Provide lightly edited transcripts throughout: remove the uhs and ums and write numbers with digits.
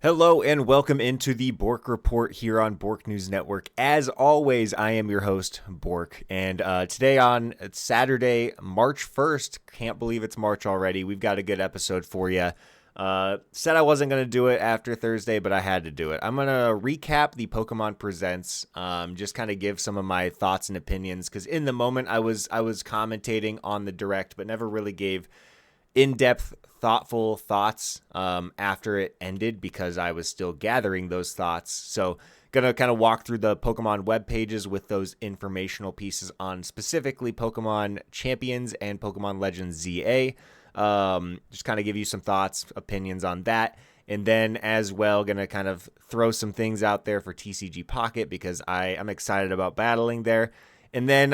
Hello and welcome into the Bork Report here on Bork News Network. As always, I am your host, Bork, and today on Saturday, March 1st, can't believe it's March already, we've got a good episode for you. Said I wasn't going to do it after Thursday, but I had to do it. I'm going to recap the Pokemon Presents, just kind of give some of my thoughts and opinions, because in the moment I was commentating on the Direct, but never really gave in-depth, thoughtful thoughts after it ended because I was still gathering those thoughts. So gonna kind of walk through the Pokemon web pages with those informational pieces on specifically Pokemon Champions and Pokemon Legends ZA. Just kind of give you some thoughts, opinions on that. And then as well, gonna kind of throw some things out there for TCG Pocket because I'm excited about battling there. And then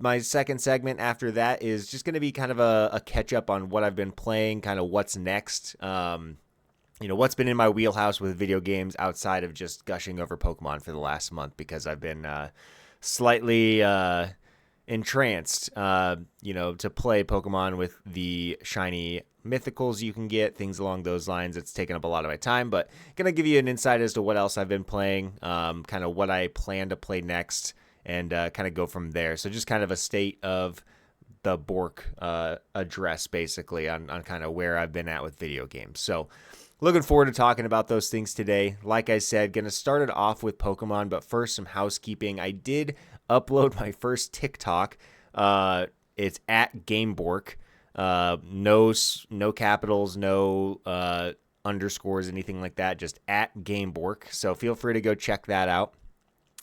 my second segment after that is just going to be kind of a catch up on what I've been playing, kind of what's next, what's been in my wheelhouse with video games outside of just gushing over Pokemon for the last month because I've been slightly entranced, to play Pokemon with the shiny mythicals you can get, things along those lines. It's taken up a lot of my time, but going to give you an insight as to what else I've been playing, kind of what I plan to play next. And kind of go from there. So just kind of a state of the Bork address, basically, on kind of where I've been at with video games. So looking forward to talking about those things today. Like I said, going to start it off with Pokemon, but first some housekeeping. I did upload my first TikTok. It's at GameBork. No capitals, no underscores, anything like that. Just at GameBork. So feel free to go check that out.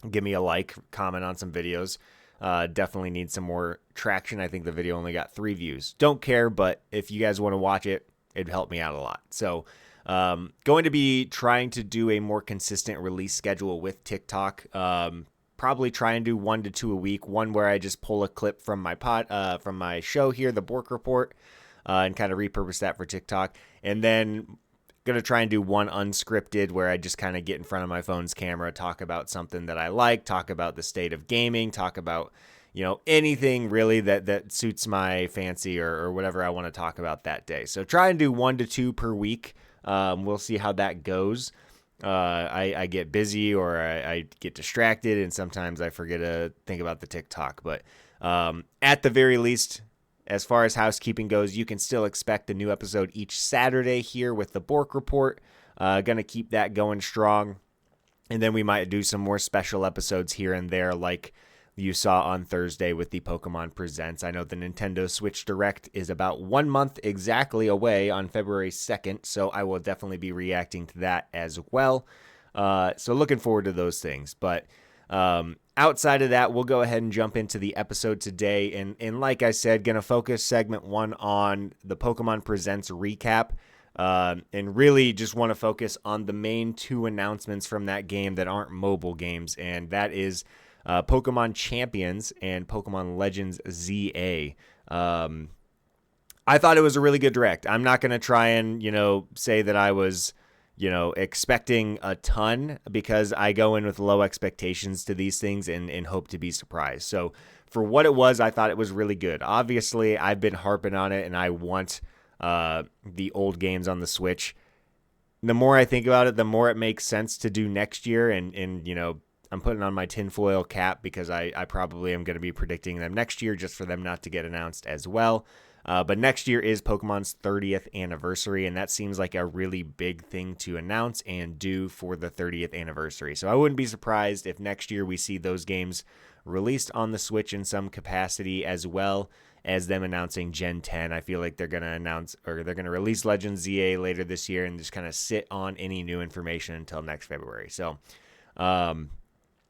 Give me a like, comment on some videos. Definitely need some more traction. I think the video only got 3 views. Don't care, but if you guys want to watch it, it'd help me out a lot. So going to be trying to do a more consistent release schedule with TikTok. Probably try and do 1 to 2 a week. One where I just pull a clip from my show here, the Bork Report, and kind of repurpose that for TikTok. And then going to try and do one unscripted where I just kind of get in front of my phone's camera, talk about something that I like, talk about the state of gaming, talk about, anything really that suits my fancy or whatever I want to talk about that day. So try and do 1 to 2 per week. We'll see how that goes. I get busy or I get distracted and sometimes I forget to think about the TikTok, but at the very least, as far as housekeeping goes, you can still expect a new episode each Saturday here with the Bork Report. Going to keep that going strong. And then we might do some more special episodes here and there like you saw on Thursday with the Pokemon Presents. I know the Nintendo Switch Direct is about 1 month exactly away on February 2nd, so I will definitely be reacting to that as well. So looking forward to those things. But outside of that, we'll go ahead and jump into the episode today. And like I said, going to focus segment 1 on the Pokemon Presents recap. And really just want to focus on the main 2 announcements from that game that aren't mobile games. And that is Pokemon Champions and Pokemon Legends ZA. I thought it was a really good Direct. I'm not going to try and, say that I was expecting a ton because I go in with low expectations to these things and hope to be surprised. So for what it was, I thought it was really good. Obviously, I've been harping on it and I want the old games on the Switch. The more I think about it, the more it makes sense to do next year. And I'm putting on my tinfoil cap because I probably am going to be predicting them next year just for them not to get announced as well. But next year is Pokemon's 30th anniversary, and that seems like a really big thing to announce and do for the 30th anniversary. So I wouldn't be surprised if next year we see those games released on the Switch in some capacity, as well as them announcing Gen 10. I feel like they're going to release Legends ZA later this year and just kind of sit on any new information until next February. So, but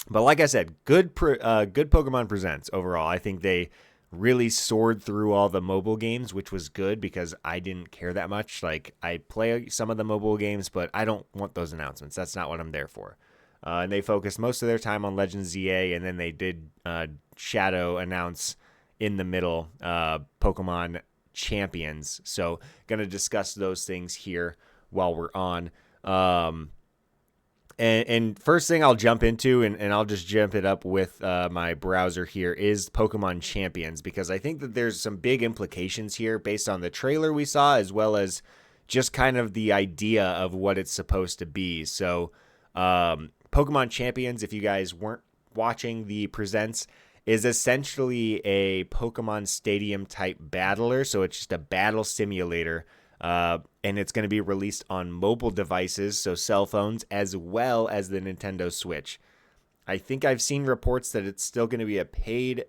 like I said, good Pokemon Presents overall. I think they really soared through all the mobile games, which was good because I didn't care that much. Like, I play some of the mobile games, but I don't want those announcements. That's not what I'm there for. And they focused most of their time on Legends ZA, and then they did shadow announce in the middle Pokemon Champions. So going to discuss those things here while we're on. And first thing I'll jump into, and I'll just jump it up with my browser here, is Pokemon Champions, because I think that there's some big implications here based on the trailer we saw, as well as just kind of the idea of what it's supposed to be. So Pokemon Champions, if you guys weren't watching the presents, is essentially a Pokemon Stadium type battler. So it's just a battle simulator. And it's going to be released on mobile devices, so cell phones, as well as the Nintendo Switch. I think I've seen reports that it's still going to be a paid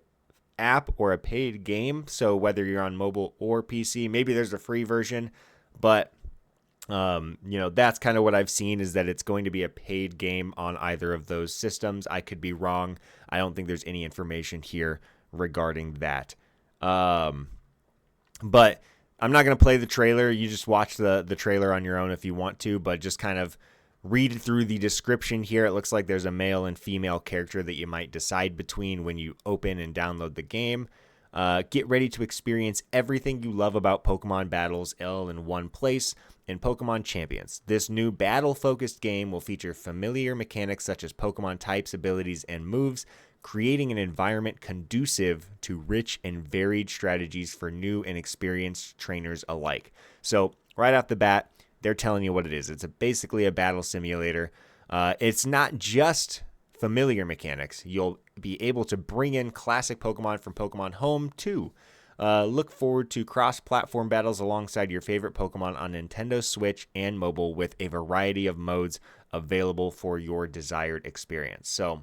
app or a paid game. So whether you're on mobile or PC, maybe there's a free version, but that's kind of what I've seen, is that it's going to be a paid game on either of those systems. I could be wrong. I don't think there's any information here regarding that. But I'm not going to play the trailer. You just watch the trailer on your own if you want to, but just kind of read through the description here. It looks like there's a male and female character that you might decide between when you open and download the game. Get ready to experience everything you love about Pokemon battles all in one place in Pokemon Champions. This new battle-focused game will feature familiar mechanics such as Pokemon types, abilities, and moves, creating an environment conducive to rich and varied strategies for new and experienced trainers alike. So right off the bat, they're telling you what it is. It's basically a battle simulator. It's not just familiar mechanics. You'll be able to bring in classic Pokemon from Pokemon Home too. Look forward to cross-platform battles alongside your favorite Pokemon on Nintendo Switch and mobile, with a variety of modes available for your desired experience. So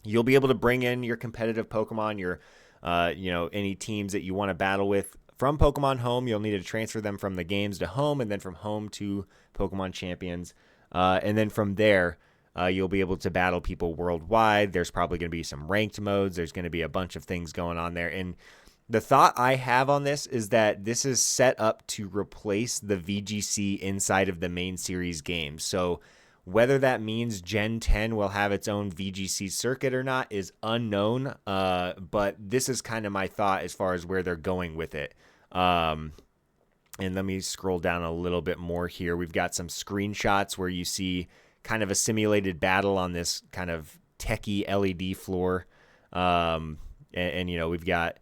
you'll be able to bring in your competitive Pokemon, your any teams that you want to battle with from Pokemon Home. You'll need to transfer them from the games to Home, and then from Home to Pokemon Champions. And then from there, you'll be able to battle people worldwide. There's probably going to be some ranked modes. There's going to be a bunch of things going on there. And the thought I have on this is that this is set up to replace the VGC inside of the main series games. So whether that means Gen 10 will have its own VGC circuit or not is unknown. But this is kind of my thought as far as where they're going with it. And let me scroll down a little bit more here. We've got some screenshots where you see kind of a simulated battle on this kind of techie LED floor. We've got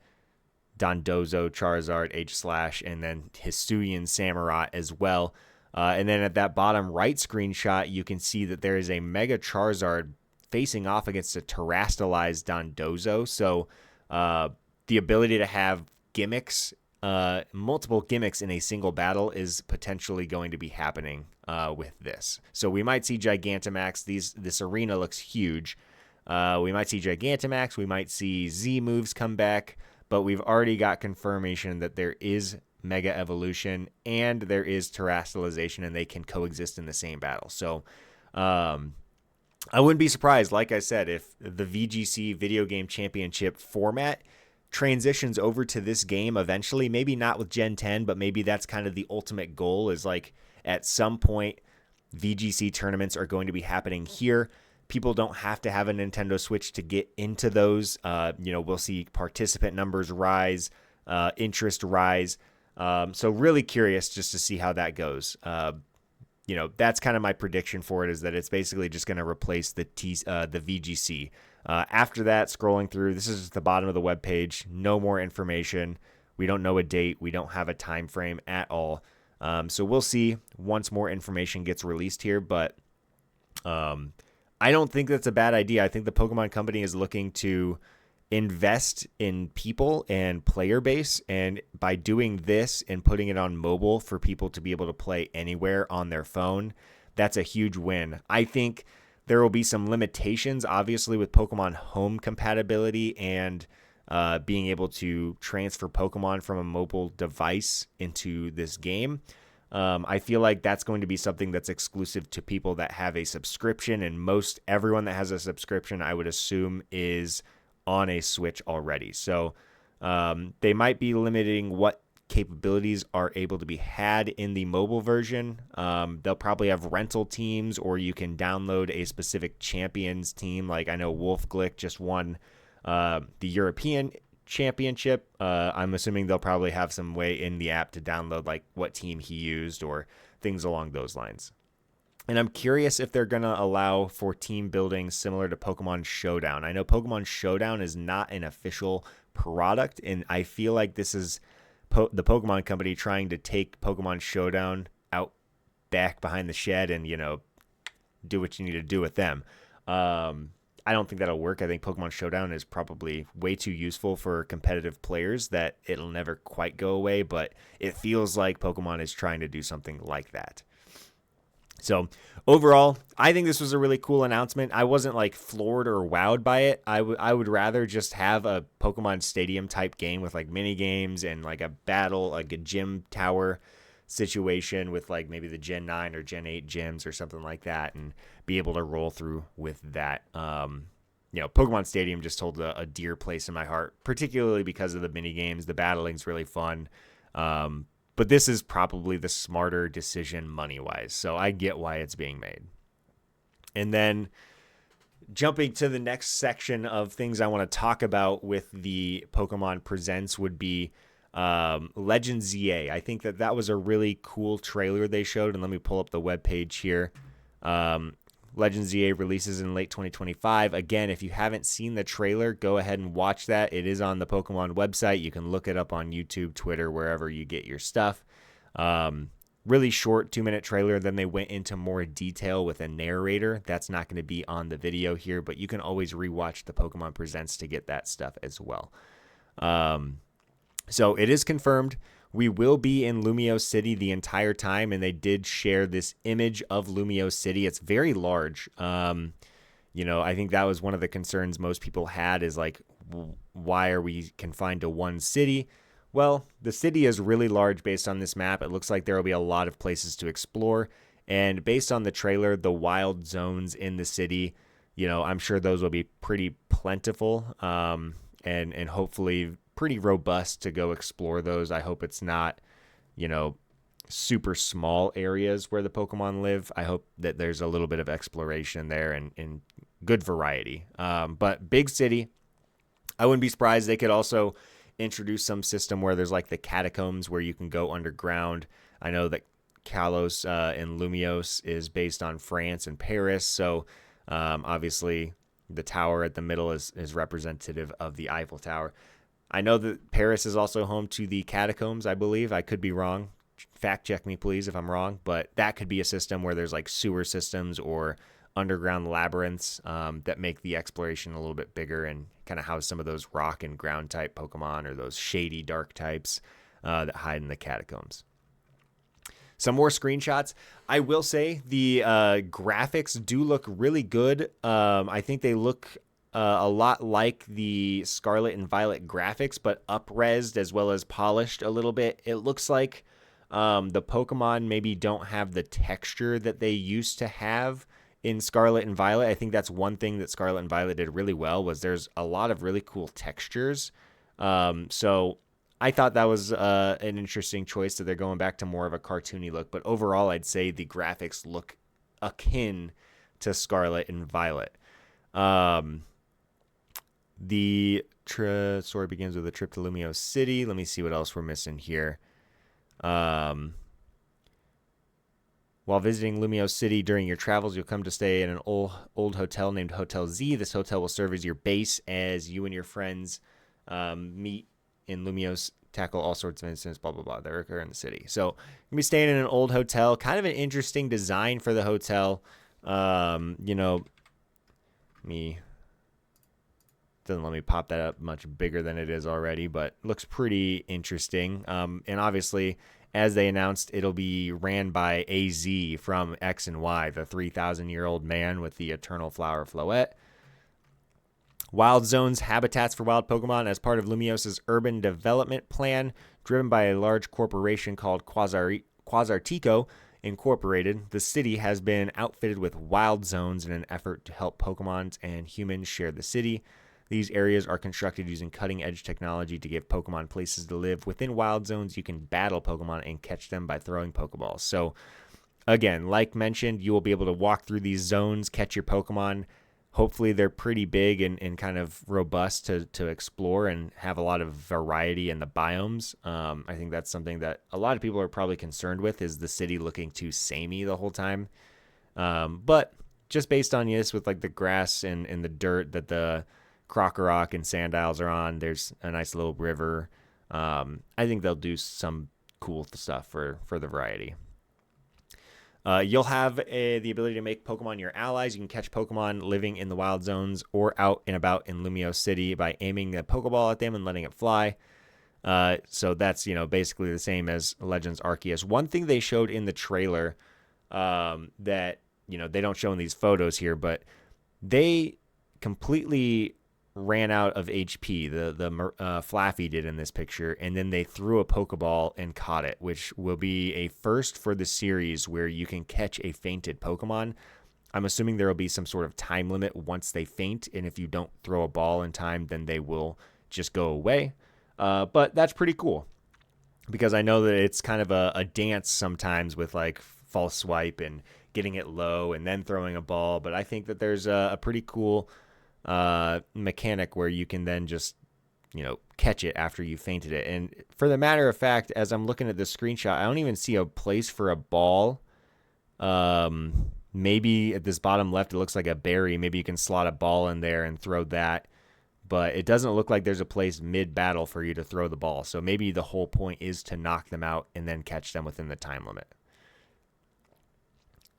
Dondozo, Charizard, H/, and then Hisuian Samurott as well. And then at that bottom right screenshot, you can see that there is a Mega Charizard facing off against a terastallized Dondozo. So the ability to have gimmicks, multiple gimmicks in a single battle is potentially going to be happening with this. So we might see Gigantamax. This arena looks huge. We might see Gigantamax. We might see Z moves come back. But we've already got confirmation that there is Mega Evolution and there is Terastallization, and they can coexist in the same battle. So I wouldn't be surprised, like I said, if the VGC Video Game Championship format transitions over to this game eventually. Maybe not with Gen 10, but maybe that's kind of the ultimate goal, is like at some point VGC tournaments are going to be happening here. People don't have to have a Nintendo Switch to get into those. We'll see participant numbers rise, interest rise. So really curious just to see how that goes. That's kind of my prediction for it, is that it's basically just going to replace the VGC. After that, scrolling through, this is just the bottom of the webpage. No more information. We don't know a date. We don't have a time frame at all. So we'll see once more information gets released here. But I don't think that's a bad idea. I think the Pokemon Company is looking to invest in people and player base, and by doing this and putting it on mobile for people to be able to play anywhere on their phone, that's a huge win. I think there will be some limitations, obviously, with Pokemon Home compatibility and being able to transfer Pokemon from a mobile device into this game. I feel like that's going to be something that's exclusive to people that have a subscription, and most everyone that has a subscription, I would assume, is on a Switch already. So they might be limiting what capabilities are able to be had in the mobile version. They'll probably have rental teams, or you can download a specific champions team. Like I know Wolf Glick just won the European Championship. I'm assuming they'll probably have some way in the app to download like what team he used or things along those lines. And I'm curious if they're going to allow for team building similar to Pokemon Showdown. I know Pokemon Showdown is not an official product, and I feel like this is the Pokemon Company trying to take Pokemon Showdown out back behind the shed and, do what you need to do with them. I don't think that'll work. I think Pokemon Showdown is probably way too useful for competitive players that it'll never quite go away, but it feels like Pokemon is trying to do something like that. So overall, I think this was a really cool announcement. I wasn't like floored or wowed by it. I would rather just have a Pokemon Stadium type game with like mini games and like a battle, like a gym tower situation with like maybe the Gen 9 or Gen 8 gyms or something like that, and be able to roll through with that. Pokemon Stadium just holds a dear place in my heart, particularly because of the mini games. The battling's really fun. But this is probably the smarter decision money-wise, so I get why it's being made. And then jumping to the next section of things I want to talk about with the Pokemon Presents would be Legend ZA. I think that was a really cool trailer they showed, and let me pull up the webpage here. Legend ZA releases in late 2025. Again, if you haven't seen the trailer, go ahead and watch that. It is on the Pokemon website. You can look it up on YouTube, Twitter, wherever you get your stuff. Really short 2-minute trailer. Then they went into more detail with a narrator. That's not going to be on the video here, but you can always rewatch the Pokemon Presents to get that stuff as well. So it is confirmed. We will be in Lumio City the entire time, and they did share this image of Lumio City. It's very large. I think that was one of the concerns most people had is like, why are we confined to one city? Well, the city is really large based on this map. It looks like there will be a lot of places to explore, and based on the trailer, the wild zones in the city, I'm sure those will be pretty plentiful, and hopefully pretty robust to go explore those. I hope it's not, super small areas where the Pokemon live. I hope that there's a little bit of exploration there and good variety. But big city, I wouldn't be surprised. They could also introduce some system where there's like the catacombs where you can go underground. I know that Kalos in Lumios is based on France and Paris. So obviously the tower at the middle is representative of the Eiffel Tower. I know that Paris is also home to the catacombs, I believe. I could be wrong. Fact check me, please, if I'm wrong. But that could be a system where there's like sewer systems or underground labyrinths that make the exploration a little bit bigger and kind of house some of those rock and ground type Pokemon or those shady dark types that hide in the catacombs. Some more screenshots. I will say the graphics do look really good. I think they look a lot like the Scarlet and Violet graphics, but up-resed as well as polished a little bit. It looks like the Pokemon maybe don't have the texture that they used to have in Scarlet and Violet. I think that's one thing that Scarlet and Violet did really well, was there's a lot of really cool textures. So I thought that was an interesting choice that they're going back to more of a cartoony look. But overall, I'd say the graphics look akin to Scarlet and Violet. The story begins with a trip to Lumio City. Let me see what else we're missing here. While visiting Lumio City during your travels, you'll come to stay in an old hotel named Hotel Z. This hotel will serve as your base as you and your friends meet in Lumios, tackle all sorts of incidents, blah, blah, blah, that occur in the city. So you're going to be staying in an old hotel. Kind of an interesting design for the hotel. Doesn't let me pop that up much bigger than it is already, but looks pretty interesting. And obviously, as they announced, it'll be ran by AZ from X and Y, the 3,000-year-old man with the eternal flower floette. Wild zones, habitats for wild Pokemon as part of Lumios's urban development plan, driven by a large corporation called Quasartico Incorporated. The city has been outfitted with wild zones in an effort to help Pokemon and humans share the city. These areas are constructed using cutting-edge technology to give Pokemon places to live. Within wild zones, you can battle Pokemon and catch them by throwing Pokeballs. So, again, like mentioned, you will be able to walk through these zones, catch your Pokemon. Hopefully, they're pretty big and kind of robust to explore and have a lot of variety in the biomes. I think that's something that a lot of people are probably concerned with, is the city looking too samey the whole time. But just based on this, with like the grass and the dirt that the Krokorok and Sandiles are on, there's a nice little river. I think they'll do some cool stuff for the variety. You'll have the ability to make Pokemon your allies. You can catch Pokemon living in the wild zones or out and about in Lumio City by aiming the Pokeball at them and letting it fly. So that's, basically the same as Legends Arceus. One thing they showed in the trailer that, they don't show in these photos here, but they completely ran out of HP. The Flaffy did in this picture, and then they threw a Pokeball and caught it, which will be a first for the series where you can catch a fainted Pokemon. I'm assuming there will be some sort of time limit once they faint, and if you don't throw a ball in time, then they will just go away. But that's pretty cool, because I know that it's kind of a dance sometimes with like false swipe and getting it low and then throwing a ball. But I think that there's a pretty cool mechanic where you can then just, catch it after you fainted it. And for the matter of fact, as I'm looking at this screenshot, I don't even see a place for a ball. Maybe at this bottom left, it looks like a berry. Maybe you can slot a ball in there and throw that. But it doesn't look like there's a place mid-battle for you to throw the ball. So maybe the whole point is to knock them out and then catch them within the time limit.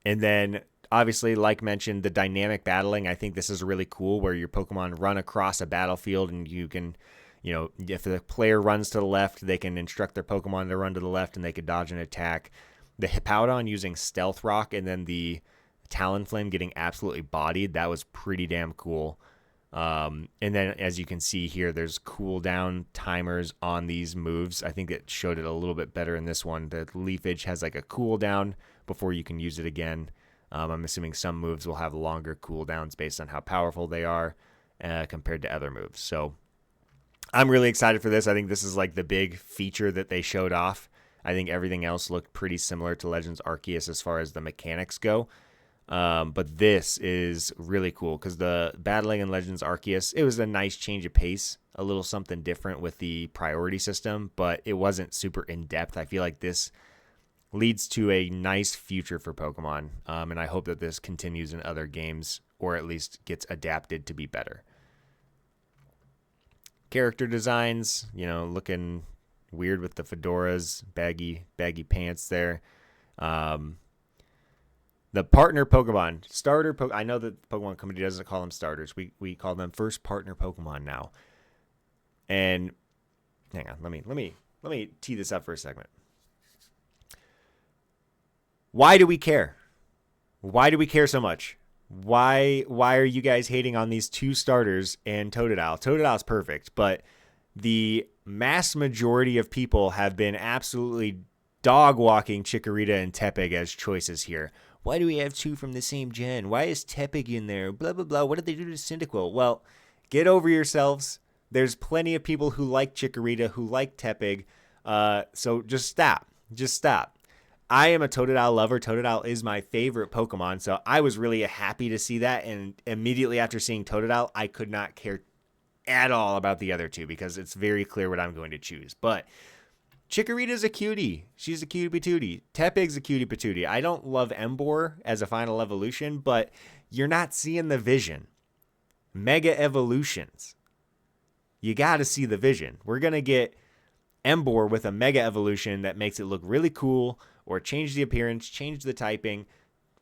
And then, obviously, like mentioned, the dynamic battling. I think this is really cool, where your Pokemon run across a battlefield and you can, if the player runs to the left, they can instruct their Pokemon to run to the left and they could dodge an attack. The Hippowdon using Stealth Rock and then the Talonflame getting absolutely bodied. That was pretty damn cool. And then, as you can see here, there's cooldown timers on these moves. I think it showed it a little bit better in this one. The Leafage has like a cooldown before you can use it again. I'm assuming some moves will have longer cooldowns based on how powerful they are compared to other moves. So I'm really excited for this. I think this is like the big feature that they showed off. I think everything else looked pretty similar to Legends Arceus as far as the mechanics go. But this is really cool because the battling in Legends Arceus, it was a nice change of pace, a little something different with the priority system, but it wasn't super in-depth. I feel like this leads to a nice future for Pokemon, and I hope that this continues in other games, or at least gets adapted to be better. Character designs, looking weird with the fedoras, baggy pants there. The partner Pokemon, I know that the Pokemon Company doesn't call them starters. We call them first partner Pokemon now. And hang on, let me tee this up for a second. Why do we care? Why do we care so much? Why are you guys hating on these two starters and Totodile? Totodile's perfect, but the mass majority of people have been absolutely dog walking Chikorita and Tepig as choices here. Why do we have two from the same gen? Why is Tepig in there? Blah, blah, blah. What did they do to Cyndaquil? Well, get over yourselves. There's plenty of people who like Chikorita, who like Tepig. So just stop. Just stop. I am a Totodile lover. Totodile is my favorite Pokemon. So I was really happy to see that. And immediately after seeing Totodile, I could not care at all about the other two because it's very clear what I'm going to choose. But Chikorita's a cutie. She's a cutie patootie. Tepig's a cutie patootie. I don't love Emboar as a final evolution, but you're not seeing the vision. Mega evolutions. You got to see the vision. We're going to get Emboar with a mega evolution that makes it look really cool, or change the appearance, change the typing.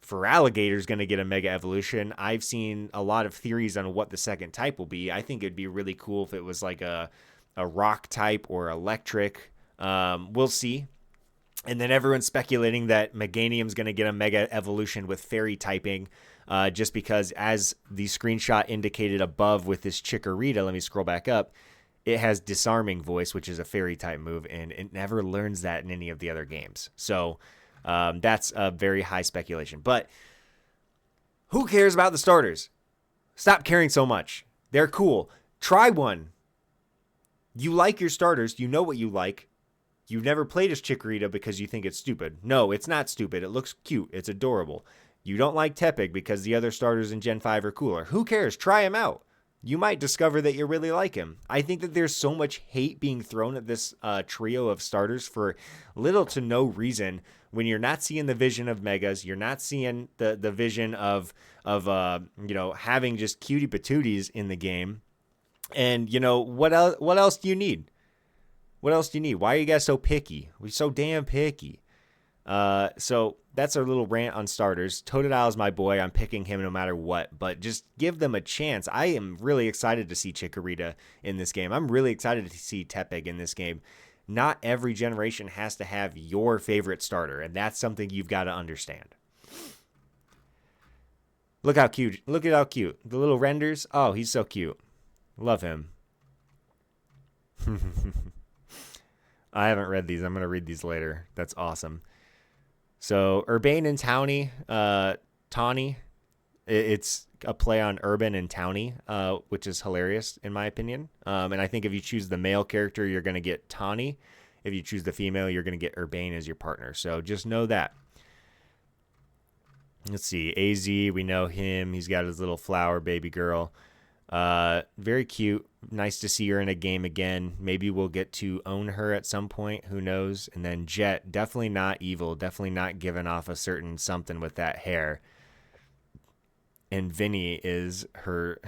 Feraligator's going to get a mega evolution. I've seen a lot of theories on what the second type will be. I think it'd be really cool if it was like a rock type or electric. We'll see. And then everyone's speculating that Meganium's going to get a mega evolution with fairy typing, just because, as the screenshot indicated above with this Chikorita, let me scroll back up, it has Disarming Voice, which is a fairy type move, and it never learns that in any of the other games. So that's a very high speculation. But who cares about the starters? Stop caring so much. They're cool. Try one. You like your starters. You know what you like. You've never played as Chikorita because you think it's stupid. No, it's not stupid. It looks cute. It's adorable. You don't like Tepig because the other starters in Gen 5 are cooler. Who cares? Try him out. You might discover that you really like him. I think that there's so much hate being thrown at this trio of starters for little to no reason when you're not seeing the vision of Megas. You're not seeing the vision of having just cutie patooties in the game. And, what else do you need? What else do you need? Why are you guys so picky? We're so damn picky. So that's our little rant on starters. Totodile is my boy. I'm picking him no matter what, but just give them a chance. I am really excited to see Chikorita in this game. I'm really excited to see Tepig in this game. Not every generation has to have your favorite starter, and that's something you've got to understand. Look how cute. Look at how cute. The little renders. Oh, he's so cute. Love him. I haven't read these. I'm going to read these later. That's awesome. So Urbane and Tawny, it's a play on urban and towny, which is hilarious in my opinion. And I think if you choose the male character, you're going to get Tawny. If you choose the female, you're going to get Urbane as your partner. So just know that. Let's see. AZ, we know him. He's got his little flower baby girl. Very cute. Nice to see her in a game again. Maybe we'll get to own her at some point. Who knows? And then Jet, definitely not evil. Definitely not giving off a certain something with that hair. And Vinny is her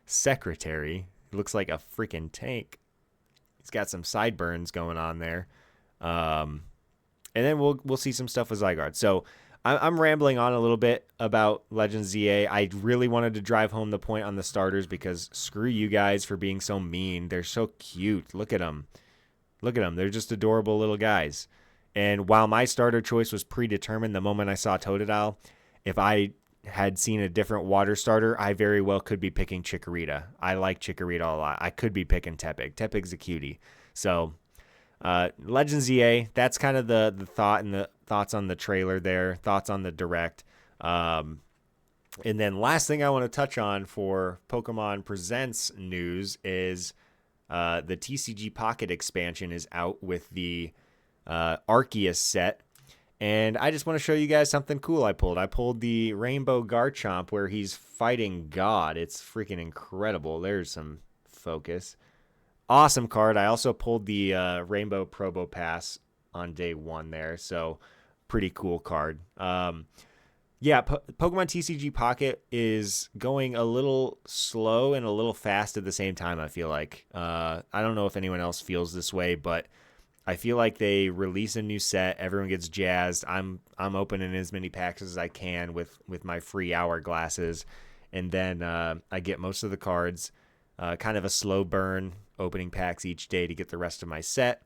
secretary. Looks like a freaking tank. He's got some sideburns going on there. And then we'll see some stuff with Zygarde. So I'm rambling on a little bit about Legends ZA. I really wanted to drive home the point on the starters because screw you guys for being so mean. They're so cute. Look at them. Look at them. They're just adorable little guys. And while my starter choice was predetermined the moment I saw Totodile, if I had seen a different water starter, I very well could be picking Chikorita. I like Chikorita a lot. I could be picking Tepig. Tepig's a cutie. So Legends EA, that's kind of the thought and the thoughts on the trailer there, thoughts on the direct. And then last thing I want to touch on for Pokemon Presents news is the TCG Pocket expansion is out with the Arceus set. And I just want to show you guys something cool I pulled. I pulled the Rainbow Garchomp where he's fighting God. It's freaking incredible. There's some focus. Awesome card. I also pulled the Rainbow Probopass on day one there, so pretty cool card. Pokemon TCG Pocket is going a little slow and a little fast at the same time, I feel like. I don't know if anyone else feels this way, but I feel like they release a new set, everyone gets jazzed. I'm opening as many packs as I can with my free hourglasses, and then I get most of the cards. Kind of a slow burn, opening packs each day to get the rest of my set.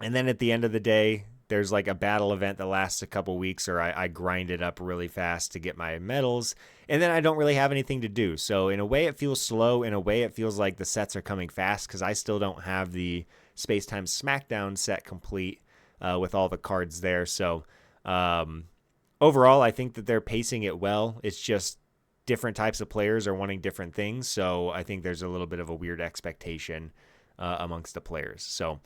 And then at the end of the day, there's like a battle event that lasts a couple weeks, or I grind it up really fast to get my medals, and then I don't really have anything to do. So in a way it feels slow, in a way it feels like the sets are coming fast because I still don't have the Space Time Smackdown set complete with all the cards there. So overall, I think that they're pacing it well. It's just different types of players are wanting different things. So I think there's a little bit of a weird expectation amongst the players. So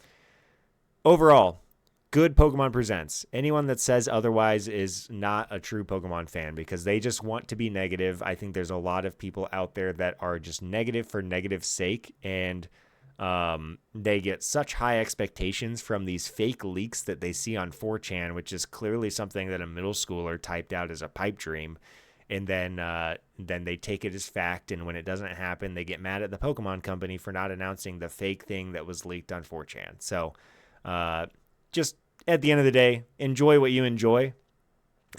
overall, good Pokemon Presents. Anyone that says otherwise is not a true Pokemon fan because they just want to be negative. I think there's a lot of people out there that are just negative for negative's sake, and they get such high expectations from these fake leaks that they see on 4chan, which is clearly something that a middle schooler typed out as a pipe dream. And then they take it as fact, and when it doesn't happen, they get mad at the Pokemon Company for not announcing the fake thing that was leaked on 4chan. So just at the end of the day, enjoy what you enjoy,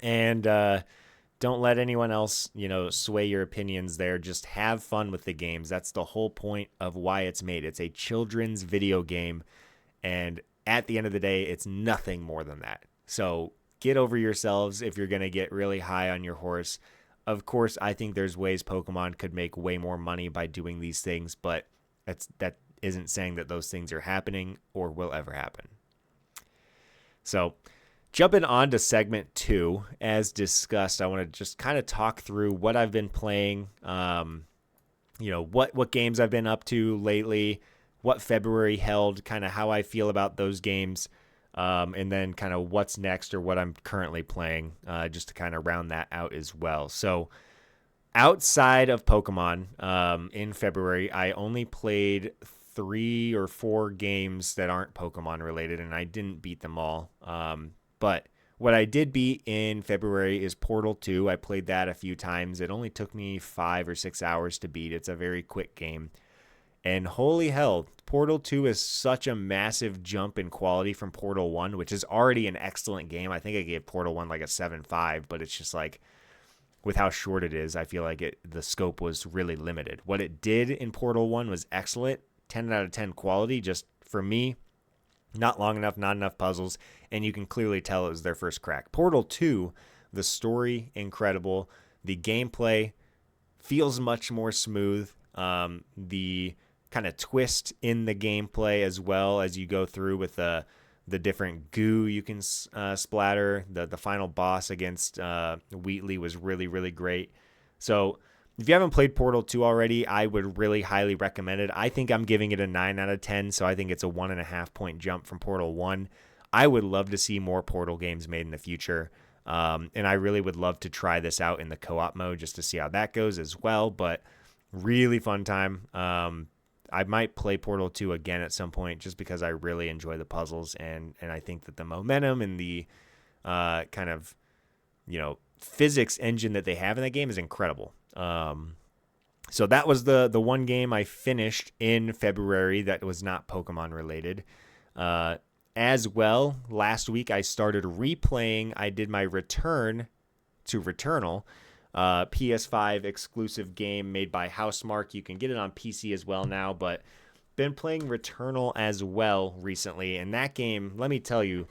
and don't let anyone else, sway your opinions there. Just have fun with the games. That's the whole point of why it's made. It's a children's video game, and at the end of the day, it's nothing more than that. So get over yourselves if you're going to get really high on your horse. Of course, I think there's ways Pokemon could make way more money by doing these things, but that isn't saying that those things are happening or will ever happen. So jumping on to segment 2, as discussed, I want to just kind of talk through what I've been playing, what games I've been up to lately, what February held, kind of how I feel about those games, and then kind of what's next or what I'm currently playing, just to kind of round that out as well. So outside of Pokemon, in February, I only played 3 or 4 games that aren't Pokemon related, and I didn't beat them all. But what I did beat in February is Portal 2. I played that a few times. It only took me 5 or 6 hours to beat. It's a very quick game. And holy hell, Portal 2 is such a massive jump in quality from Portal 1, which is already an excellent game. I think I gave Portal 1 like a 7.5, but it's just like, with how short it is, I feel like the scope was really limited. What it did in Portal 1 was excellent, 10 out of 10 quality, just for me, not long enough, not enough puzzles, and you can clearly tell it was their first crack. Portal 2, the story, incredible. The gameplay feels much more smooth. The kind of twist in the gameplay as well as you go through with the different goo you can splatter. The final boss against Wheatley was really, really great. So if you haven't played Portal 2 already, I would really highly recommend it. I think I'm giving it a 9 out of 10, so I think it's a 1.5 point jump from Portal 1. I would love to see more Portal games made in the future, and I really would love to try this out in the co-op mode just to see how that goes as well, but really fun time. I might play Portal 2 again at some point just because I really enjoy the puzzles, and I think that the momentum and the kind of, physics engine that they have in that game is incredible. So that was the one game I finished in February that was not Pokemon related. As well, last week I started replaying. I did my return to Returnal, PS5 exclusive game made by Housemarque. You can get it on PC as well now, but been playing Returnal as well recently. And that game, let me tell you,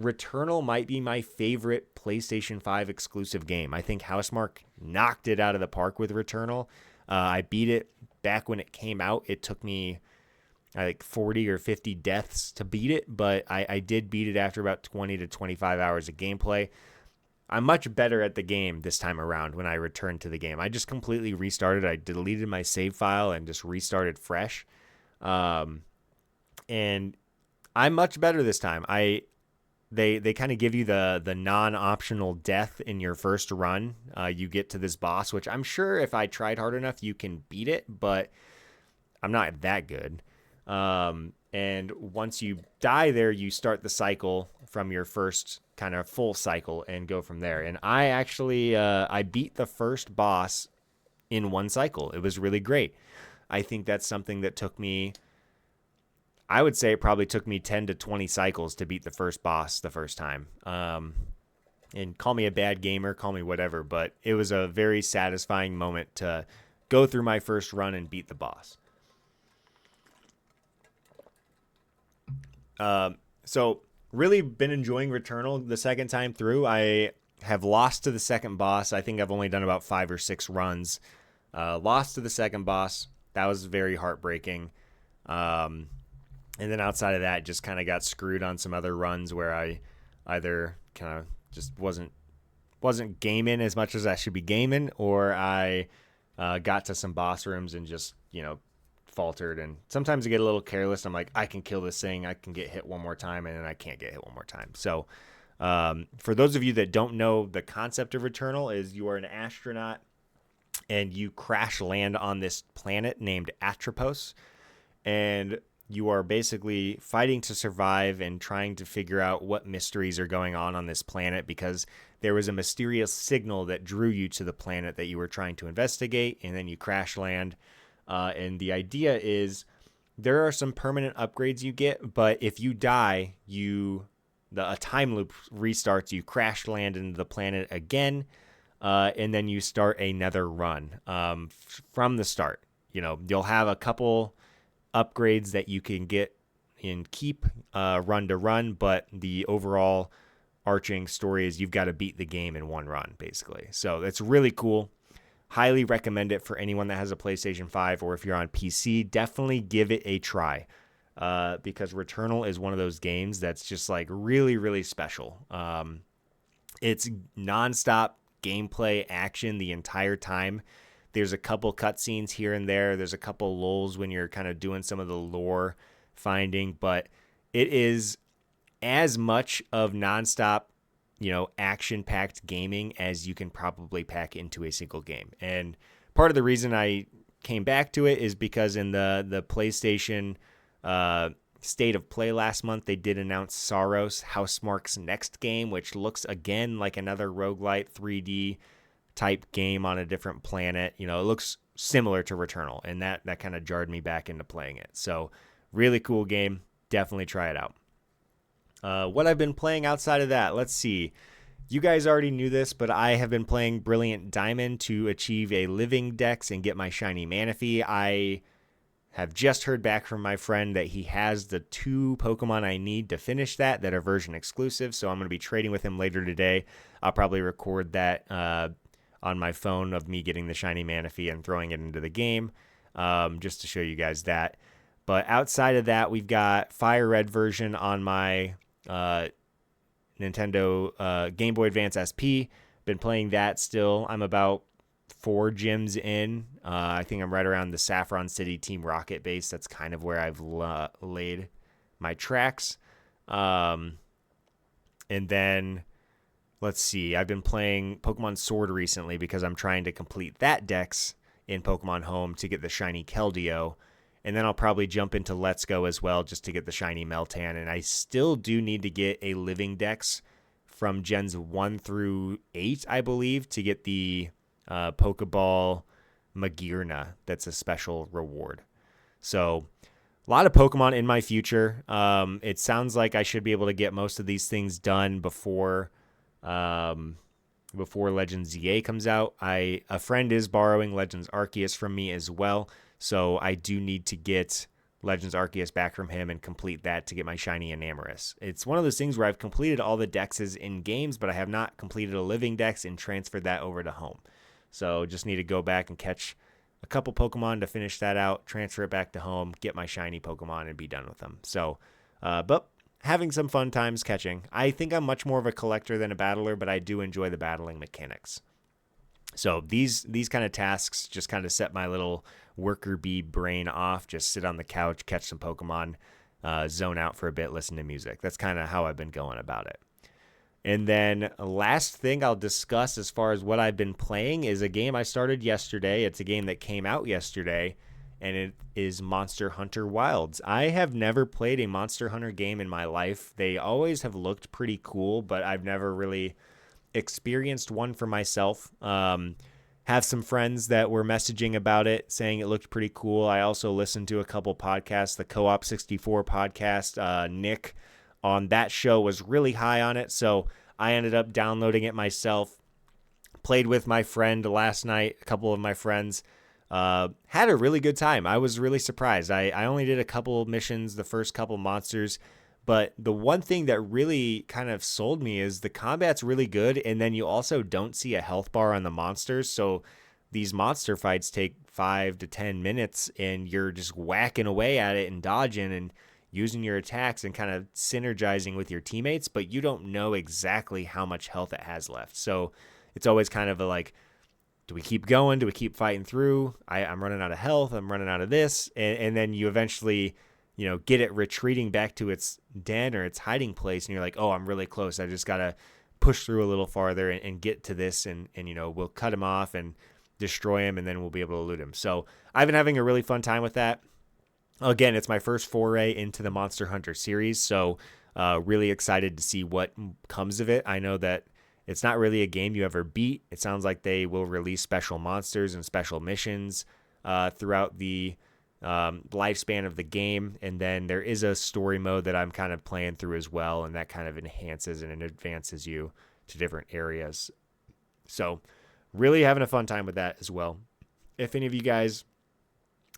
Returnal might be my favorite PlayStation 5 exclusive game. I think Housemarque knocked it out of the park with Returnal. I beat it back when it came out. It took me like 40 or 50 deaths to beat it, but I did beat it after about 20 to 25 hours of gameplay. I'm much better at the game this time around when I returned to the game. I just completely restarted. I deleted my save file and just restarted fresh. And I'm much better this time. They kind of give you the non-optional death in your first run. You get to this boss, which I'm sure if I tried hard enough, you can beat it, but I'm not that good. And once you die there, you start the cycle from your first kind of full cycle and go from there. And I actually, I beat the first boss in one cycle. It was really great. I think that's something that took me, I would say it probably took me 10 to 20 cycles to beat the first boss the first time. And call me a bad gamer, call me whatever, but it was a very satisfying moment to go through my first run and beat the boss. So really been enjoying Returnal the second time through. I have lost to the second boss. I think I've only done about 5 or 6 runs. Lost to the second boss. That was very heartbreaking. And then outside of that, just kind of got screwed on some other runs where I either kind of just wasn't gaming as much as I should be gaming, or I got to some boss rooms and just, faltered. And sometimes I get a little careless. I'm like, I can kill this thing. I can get hit one more time, and then I can't get hit one more time. So for those of you that don't know, the concept of Returnal is you are an astronaut and you crash land on this planet named Atropos, and you are basically fighting to survive and trying to figure out what mysteries are going on this planet, because there was a mysterious signal that drew you to the planet that you were trying to investigate, and then you crash land. And the idea is there are some permanent upgrades you get, but if you die, a time loop restarts, you crash land into the planet again, and then you start another run from the start. You'll have a couple upgrades that you can get and keep run to run, but the overall arching story is you've got to beat the game in one run, basically. So it's really cool. Highly recommend it for anyone that has a PlayStation 5, or if you're on PC, definitely give it a try, because Returnal is one of those games that's just like really, really special. It's nonstop gameplay action the entire time. There's a couple cutscenes here and there. There's a couple lulls when you're kind of doing some of the lore finding, but it is as much of nonstop, action-packed gaming as you can probably pack into a single game. And part of the reason I came back to it is because in the PlayStation State of Play last month, they did announce Saros, Housemarque's next game, which looks again like another roguelite 3D type game on a different planet. It looks similar to Returnal, and that kind of jarred me back into playing it. So really cool game. Definitely try it out. What I've been playing outside of that, let's see. You guys already knew this, but I have been playing Brilliant Diamond to achieve a living dex and get my shiny Manaphy. I have just heard back from my friend that he has the 2 Pokemon I need to finish that are version exclusive, so I'm going to be trading with him later today. I'll probably record that on my phone of me getting the shiny Manaphy and throwing it into the game, just to show you guys that. But outside of that, we've got Fire Red version on my Nintendo Game Boy Advance SP. Been playing that still. I'm about 4 gyms in. I think I'm right around the Saffron City Team Rocket base. That's kind of where I've laid my tracks. And then, let's see. I've been playing Pokemon Sword recently because I'm trying to complete that dex in Pokemon Home to get the shiny Keldeo. And then I'll probably jump into Let's Go as well just to get the shiny Meltan. And I still do need to get a living dex from Gens 1 through 8, I believe, to get the Pokeball Magearna. That's a special reward. So a lot of Pokemon in my future. It sounds like I should be able to get most of these things done before Legends ZA comes out. A friend is borrowing Legends Arceus from me as well. So I do need to get Legends Arceus back from him and complete that to get my shiny Enamorus. It's one of those things where I've completed all the dexes in games, but I have not completed a living dex and transferred that over to home. So just need to go back and catch a couple Pokemon to finish that out, transfer it back to home, get my shiny Pokemon, and be done with them. So, but having some fun times catching. I think I'm much more of a collector than a battler, but I do enjoy the battling mechanics. So these kind of tasks just kind of set my little worker bee brain off. Just sit on the couch, catch some Pokemon, zone out for a bit, listen to music. That's kind of how I've been going about it. And then last thing I'll discuss as far as what I've been playing is a game I started yesterday. It's a game that came out yesterday, and it is Monster Hunter Wilds. I have never played a Monster Hunter game in my life. They always have looked pretty cool, but I've never really experienced one for myself. Have some friends that were messaging about it, saying it looked pretty cool. I also listened to a couple podcasts, the Co-op 64 podcast. Nick on that show was really high on it, so I ended up downloading it myself. Played with my friend last night, a couple of my friends. Had a really good time. I was really surprised. I only did a couple missions, the first couple monsters, but the one thing that really kind of sold me is the combat's really good, and then you also don't see a health bar on the monsters, so these monster fights take 5 to 10 minutes, and you're just whacking away at it and dodging and using your attacks and kind of synergizing with your teammates, but you don't know exactly how much health it has left. So it's always kind of a like, do we keep going? Do we keep fighting through? I'm running out of health. I'm running out of this. And then you eventually, get it retreating back to its den or its hiding place. And you're like, oh, I'm really close. I just got to push through a little farther and get to this. And we'll cut him off and destroy him, and then we'll be able to loot him. So I've been having a really fun time with that. Again, it's my first foray into the Monster Hunter series, so really excited to see what comes of it. I know that it's not really a game you ever beat. It sounds like they will release special monsters and special missions throughout the lifespan of the game, and then there is a story mode that I'm kind of playing through as well, and that kind of enhances and advances you to different areas. So really having a fun time with that as well. If any of you guys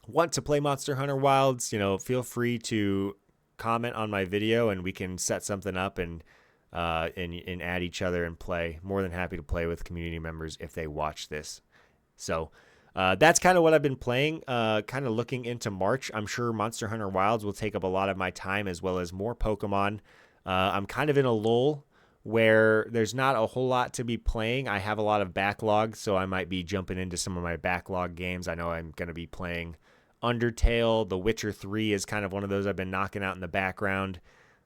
want to play Monster Hunter Wilds, feel free to comment on my video and we can set something up and add each other and play. More than happy to play with community members if they watch this. So that's kind of what I've been playing. Kind of looking into March, I'm sure Monster Hunter Wilds will take up a lot of my time as well as more Pokemon. I'm kind of in a lull where there's not a whole lot to be playing. I have a lot of backlog, so I might be jumping into some of my backlog games. I know I'm going to be playing Undertale. The Witcher 3 is kind of one of those I've been knocking out in the background.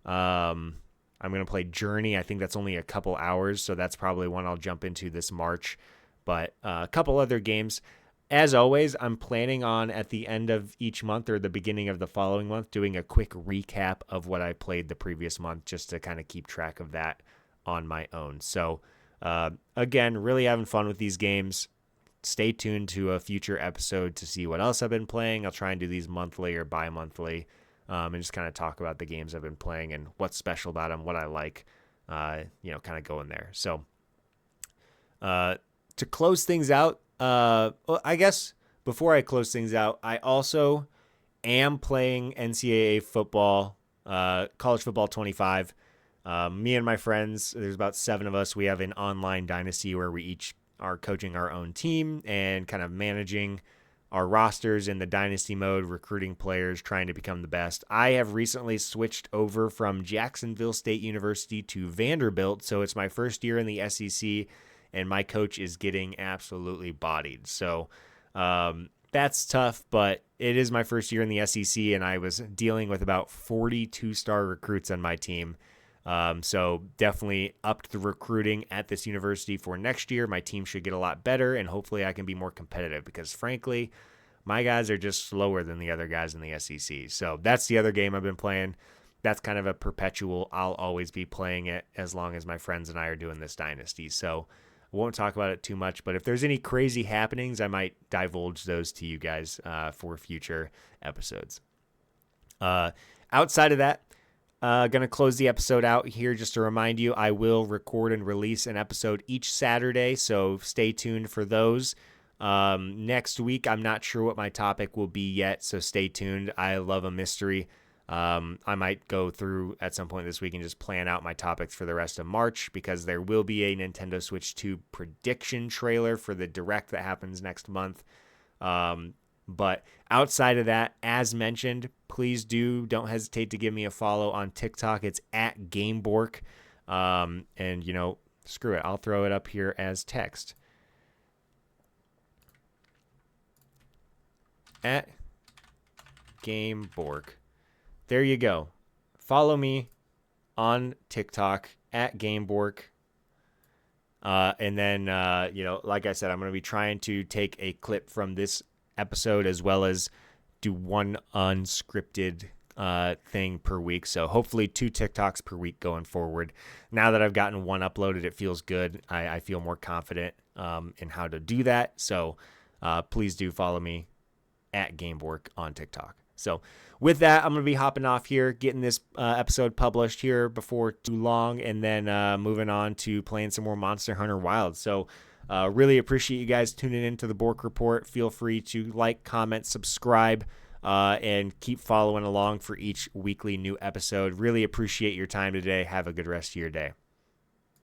I'm going to play Journey. I think that's only a couple hours, so that's probably one I'll jump into this March. But a couple other games. As always, I'm planning on at the end of each month or the beginning of the following month doing a quick recap of what I played the previous month just to kind of keep track of that on my own. So Again, really having fun with these games. Stay tuned to a future episode to see what else I've been playing. I'll try and do these monthly or bi-monthly, and just kind of talk about the games I've been playing and what's special about them, what I like, kind of going there. So to close things out, well, I guess before I close things out, I also am playing NCAA football, college football 25. Me and my friends, there's about 7 of us. We have an online dynasty where we each are coaching our own team and kind of managing our rosters in the dynasty mode, recruiting players, trying to become the best. I have recently switched over from Jacksonville State University to Vanderbilt, so it's my first year in the SEC, and my coach is getting absolutely bodied. So that's tough, but it is my first year in the SEC, and I was dealing with about 42-star recruits on my team. So definitely upped the recruiting at this university for next year. My team should get a lot better, and hopefully I can be more competitive because, frankly, my guys are just slower than the other guys in the SEC. So that's the other game I've been playing. That's kind of a perpetual, I'll always be playing it as long as my friends and I are doing this dynasty. So I won't talk about it too much, but if there's any crazy happenings, I might divulge those to you guys for future episodes. Outside of that, going to close the episode out here just to remind you, I will record and release an episode each Saturday, so stay tuned for those. Next week, I'm not sure what my topic will be yet, so stay tuned. I love a mystery. I might go through at some point this week and just plan out my topics for the rest of March because there will be a Nintendo Switch 2 prediction trailer for the Direct that happens next month. But outside of that, as mentioned, please don't hesitate to give me a follow on TikTok. It's at GameBork. And, screw it. I'll throw it up here as text. At GameBork. There you go. Follow me on TikTok at GameBork. And then, like I said, I'm going to be trying to take a clip from this episode as well as do one unscripted thing per week. So hopefully 2 TikToks per week going forward. Now that I've gotten one uploaded, it feels good. I feel more confident in how to do that. So please do follow me at GameBork on TikTok. So with that, I'm going to be hopping off here, getting this episode published here before too long, and then moving on to playing some more Monster Hunter Wilds. So really appreciate you guys tuning into the Bork Report. Feel free to like, comment, subscribe, and keep following along for each weekly new episode. Really appreciate your time today. Have a good rest of your day.